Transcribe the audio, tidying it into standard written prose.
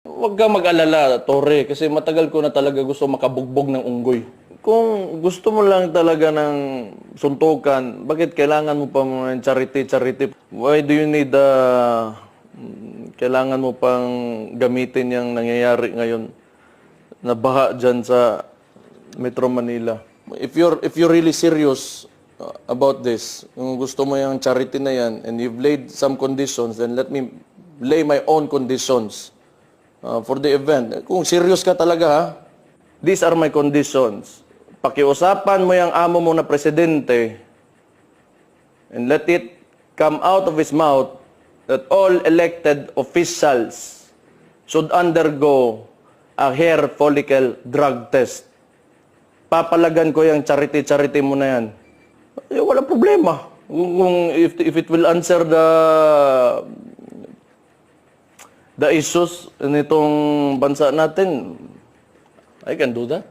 Huwag ka mag-alala, Tore, kasi matagal ko na talaga gusto makabugbog ng unggoy. Kung gusto mo lang talaga ng suntukan, bakit kailangan mo pa ng charity? Why do you need kailangan mo pang gamitin yung nangyayari ngayon na baha dyan sa Metro Manila? If you're really serious about this, kung gusto mo yung charity na yan, and you've laid some conditions, then let me lay my own conditions for the event. Kung serious ka talaga, ha? These are my conditions. Pakiusapan mo yung amo mo na presidente and let it come out of his mouth that all elected officials should undergo a hair follicle drug test. Papalagan ko yung charity mo na yan. Wala problema. If it will answer the issues nitong bansa natin, I can do that.